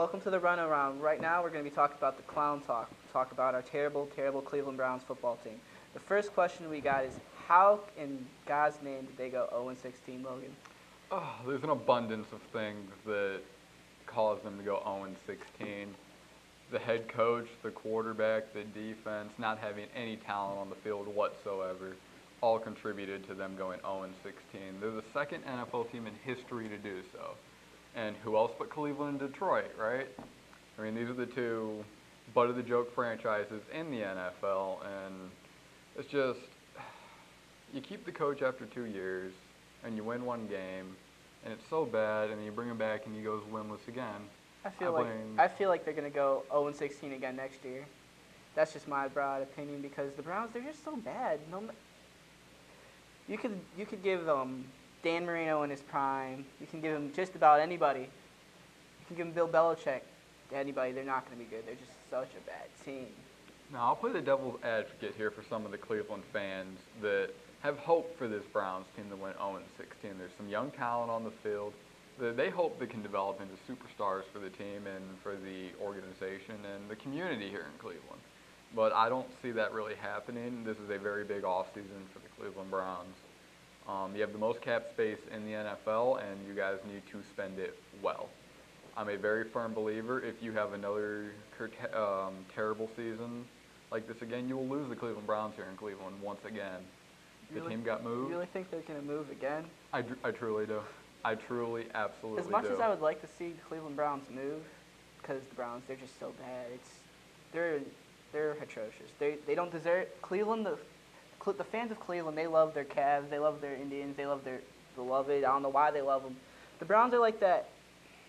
Welcome to the runaround. Right now, we're going to be talking about the clown talk about our terrible, terrible Cleveland Browns football team. The first question we got is, how in God's name did they go 0-16, Logan? Oh, there's an abundance of things that cause them to go 0-16. The head coach, the quarterback, the defense, not having any talent on the field whatsoever, all contributed to them going 0-16. They're the second NFL team in history to do so. And who else but Cleveland and Detroit, right? I mean, these are the two butt-of-the-joke franchises in the NFL, and it's just, you keep the coach after 2 years, and you win one game, and it's so bad, and then you bring him back, and he goes winless again. I feel like they're going to go 0-16 again next year. That's just my broad opinion because the Browns, they're just so bad. You could give Dan Marino in his prime. You can give him just about anybody. You can give him Bill Belichick to anybody. They're not going to be good. They're just such a bad team. Now, I'll play the devil's advocate here for some of the Cleveland fans that have hope for this Browns team that went 0-16. There's some young talent on the field that they hope they can develop into superstars for the team and for the organization and the community here in Cleveland. But I don't see that really happening. This is a very big offseason for the Cleveland Browns. You have the most cap space in the NFL, and you guys need to spend it well. I'm a very firm believer if you have another terrible season like this again, you will lose the Cleveland Browns here in Cleveland once again. The team got moved. You really think they're going to move again? I truly do. I truly, absolutely do. As much as I would like to see the Cleveland Browns move, because the Browns, they're just so bad. They're atrocious. They don't deserve Cleveland. The fans of Cleveland, they love their Cavs, they love their Indians, they love their beloved. I don't know why they love them. The Browns are like that.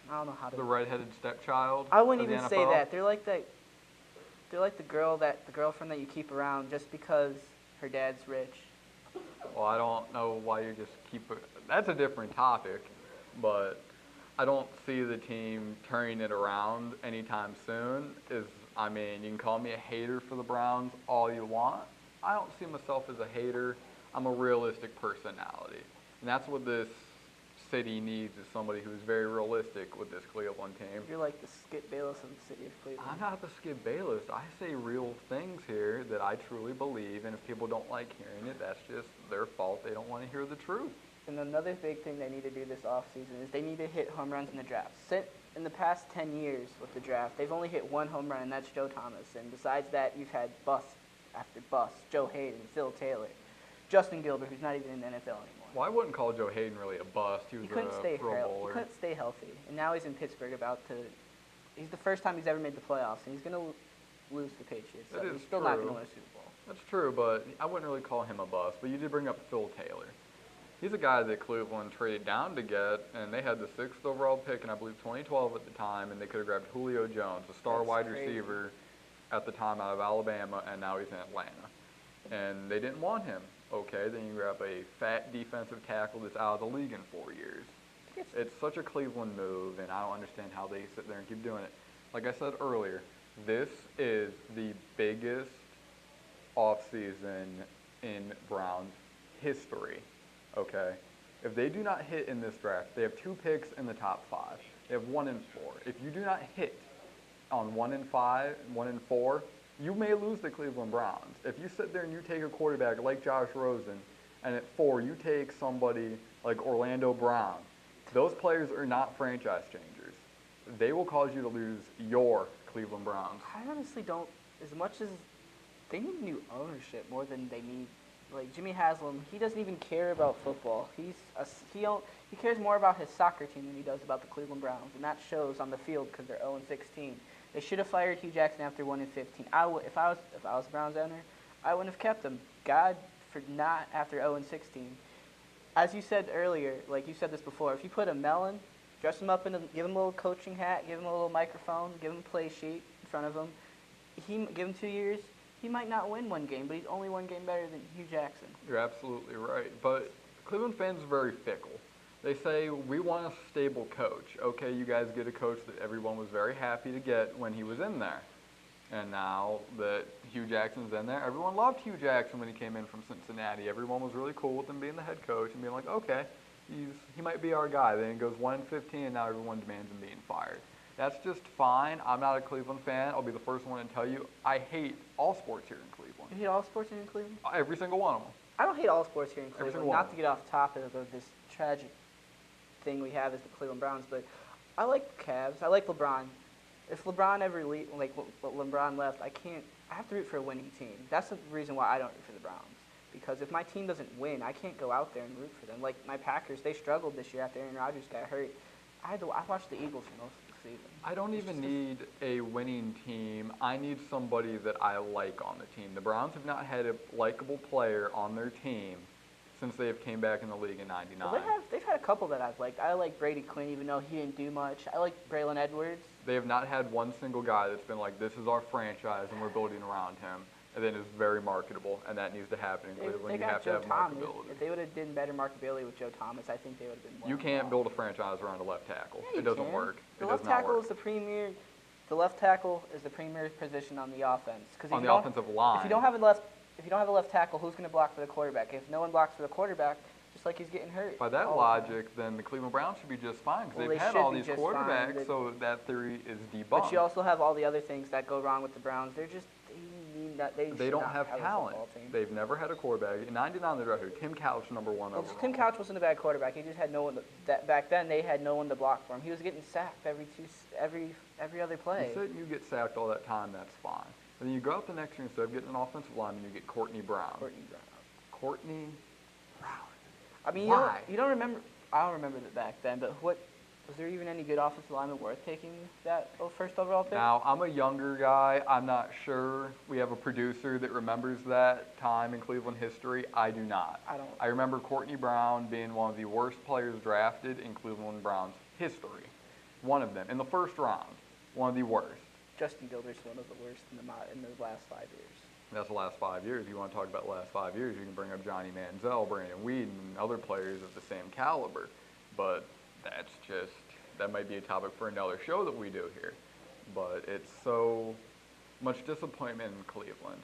I don't know how to. The redheaded stepchild. I wouldn't even say that. They're like that. They're like the girlfriend that you keep around just because her dad's rich. Well, I don't know why you just keep it. That's a different topic, but I don't see the team turning it around anytime soon. I mean, you can call me a hater for the Browns all you want. I don't see myself as a hater. I'm a realistic personality. And that's what this city needs, is somebody who's very realistic with this Cleveland team. You're like the Skip Bayless of the city of Cleveland. I'm not the Skip Bayless. I say real things here that I truly believe, and if people don't like hearing it, that's just their fault. They don't want to hear the truth. And another big thing they need to do this offseason is they need to hit home runs in the draft. In the past 10 years with the draft, they've only hit one home run, and that's Joe Thomas. And besides that, you've had bust after bust. Joe Hayden, Phil Taylor, Justin Gilbert, who's not even in the NFL anymore. Well, I wouldn't call Joe Hayden really a bust. He was a Pro Bowler. He couldn't stay healthy. And now he's in Pittsburgh he's the first time he's ever made the playoffs, and he's going to lose to the Patriots. So he's still not going to win a Super Bowl. That's true, but I wouldn't really call him a bust. But you did bring up Phil Taylor. He's a guy that Cleveland traded down to get, and they had the 6th overall pick in, I believe, 2012 at the time, and they could have grabbed Julio Jones, a star wide receiver at the time out of Alabama, and now he's in Atlanta. And they didn't want him. Okay, then you grab a fat defensive tackle that's out of the league in 4 years. It's such a Cleveland move, and I don't understand how they sit there and keep doing it. Like I said earlier, this is the biggest offseason in Browns history. Okay, if they do not hit in this draft, they have 2 picks in the top 5. They have 1 and 4. If you do not hit on 1 and 5, 1 and 4, you may lose the Cleveland Browns. If you sit there and you take a quarterback like Josh Rosen, and at 4 you take somebody like Orlando Brown, those players are not franchise changers. They will cause you to lose your Cleveland Browns. I honestly don't, as much as they need new ownership more than they need. Like Jimmy Haslam, he doesn't even care about football. He cares more about his soccer team than he does about the Cleveland Browns, and that shows on the field because they're 0-16. They should have fired Hugh Jackson after 1-15. If I was the Browns owner, I wouldn't have kept him. God, for not after 0-16. As you said earlier, like you said this before, if you put a melon, dress him up give him a little coaching hat, give him a little microphone, give him a play sheet in front of him, give him 2 years. He might not win one game, but he's only one game better than Hugh Jackson. You're absolutely right. But Cleveland fans are very fickle. They say, we want a stable coach. Okay, you guys get a coach that everyone was very happy to get when he was in there. And now that Hugh Jackson's in there, everyone loved Hugh Jackson when he came in from Cincinnati. Everyone was really cool with him being the head coach and being like, okay, he might be our guy. Then he goes 1-15, and now everyone demands him being fired. That's just fine. I'm not a Cleveland fan. I'll be the first one to tell you. I hate all sports here in Cleveland. You hate all sports here in Cleveland? Every single one of them. I don't hate all sports here in Every Cleveland. single one Not of to them. get off topic of this tragic thing we have as the Cleveland Browns, but I like the Cavs. I like LeBron. If LeBron ever LeBron left, I have to root for a winning team. That's the reason why I don't root for the Browns. Because if my team doesn't win, I can't go out there and root for them. Like my Packers, they struggled this year after Aaron Rodgers got hurt. I watched the Eagles for most of the season. I don't even need a winning team. I need somebody that I like on the team. The Browns have not had a likable player on their team since they have came back in the league in '99. Well, they've had a couple that I've liked. I like Brady Quinn, even though he didn't do much. I like Braylon Edwards. They have not had one single guy that's been like, this is our franchise and we're building around him. And then is very marketable, and that needs to happen in Cleveland. They You got have to Joe have Thomas. marketability. If they would have done better marketability with Joe Thomas, I think they would have been more You can't involved. build a franchise around a left tackle. Yeah, It doesn't can. work. The It left does not tackle work. is the premier. The left tackle is the premier position on the offense. Because On the offensive line. if you don't have a left tackle, who's going to block for the quarterback? If no one blocks for the quarterback, just like he's getting hurt. By that all the time. logic, then the Cleveland Browns should be just fine because Well, they've they had should all be these just fine. quarterbacks, so that theory is debunked. But you also have all the other things that go wrong with the Browns. They They should don't not have a talent. football team. They've never had a quarterback. In '99, they drafted Tim Couch, #1 overall. Tim Couch wasn't a bad quarterback. He just had no one. Back then, they had no one to block for him. He was getting sacked every other play. You sit and you get sacked all that time, that's fine. And then you go out the next year, instead of getting an offensive lineman, you get Courtney Brown. Courtney Brown. I mean, Why? you don't remember. I don't remember that back then. But was there even any good offensive lineman worth taking that first overall pick? Now, I'm a younger guy. I'm not sure. We have a producer that remembers that time in Cleveland history. I do not. I don't. I remember Courtney Brown being one of the worst players drafted in Cleveland Browns history. One of them. In the first round. One of the worst. Justin Gilbert's one of the worst in the last 5 years. That's the last 5 years. You want to talk about the last 5 years, you can bring up Johnny Manziel, Brandon Weed, and other players of the same caliber. But that might be a topic for another show that we do here. But it's so much disappointment in Cleveland.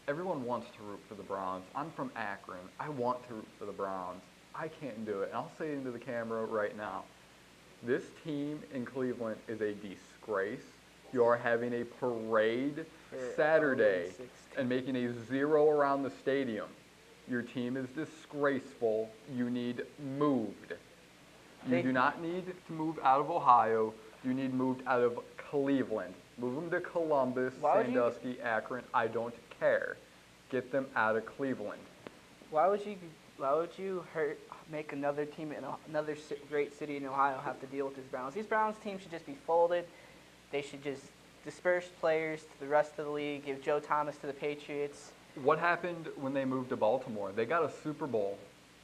Everyone wants to root for the Browns. I'm from Akron. I want to root for the Browns. I can't do it. And I'll say it into the camera right now. This team in Cleveland is a disgrace. You are having a parade Saturday and making a zero around the stadium. Your team is disgraceful. You need moved. You do not need to move out of Ohio. You need moved out of Cleveland. Move them to Columbus, Sandusky, Akron. I don't care. Get them out of Cleveland. Why would you make another team in another great city in Ohio have to deal with these Browns? These Browns teams should just be folded. They should just disperse players to the rest of the league. Give Joe Thomas to the Patriots. What happened when they moved to Baltimore? They got a Super Bowl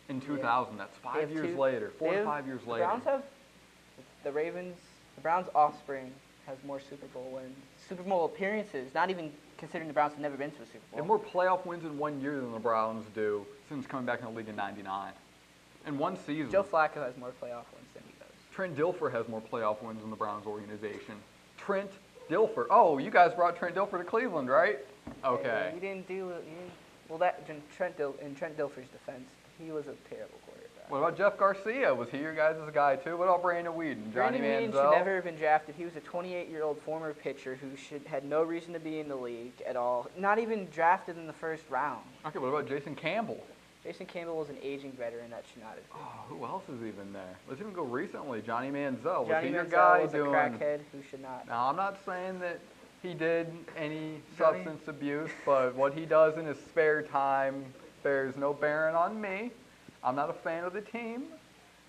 in 2000. That's 5 years later, 4 to 5 years later. The Browns' offspring has more Super Bowl wins, Super Bowl appearances, not even considering the Browns have never been to a Super Bowl. And more playoff wins in 1 year than the Browns do since coming back in the league in '99. In one season. Joe Flacco has more playoff wins than he does. Trent Dilfer has more playoff wins in the Browns organization. Trent Dilfer. Oh, you guys brought Trent Dilfer to Cleveland, right? Okay. He didn't do it. Well, that in Trent Dilfer's defense, he was a terrible quarterback. What about Jeff Garcia? Was he your guys' guy too? What about Brandon Weeden? Johnny Brandon Weeden Manziel? should never have been drafted. He was a 28-year-old former pitcher who had no reason to be in the league at all. Not even drafted in the first round. Okay, what about Jason Campbell? Jason Campbell was an aging veteron that should not have been. Oh, who else is even there? Let's even go recently. Johnny Manziel. Johnny Was he your Manziel guy was doing? a crackhead who should not. Now, I'm not saying that he did any substance abuse, but what he does in his spare time bears no bearing on me. I'm not a fan of the team.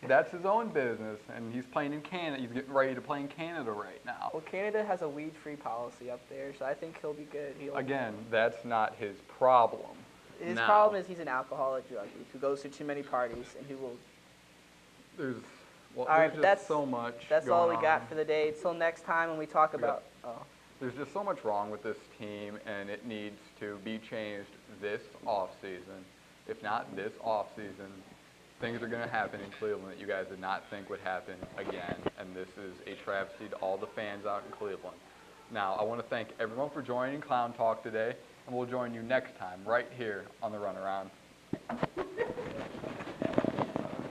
That's his own business, and he's playing in Canada. He's getting ready to play in Canada right now. Well, Canada has a weed-free policy up there, so I think he'll be good. Again, that's not his problem. His problem is he's an alcoholic druggie who goes to too many parties and who will. There's Alright, just so much. That's all we going got on. for the day. Until next time when we talk about. There's just so much wrong with this team, and it needs to be changed this offseason. If not this offseason, things are going to happen in Cleveland that you guys did not think would happen again, and this is a travesty to all the fans out in Cleveland. Now, I want to thank everyone for joining Clown Talk today, and we'll join you next time right here on The Runaround.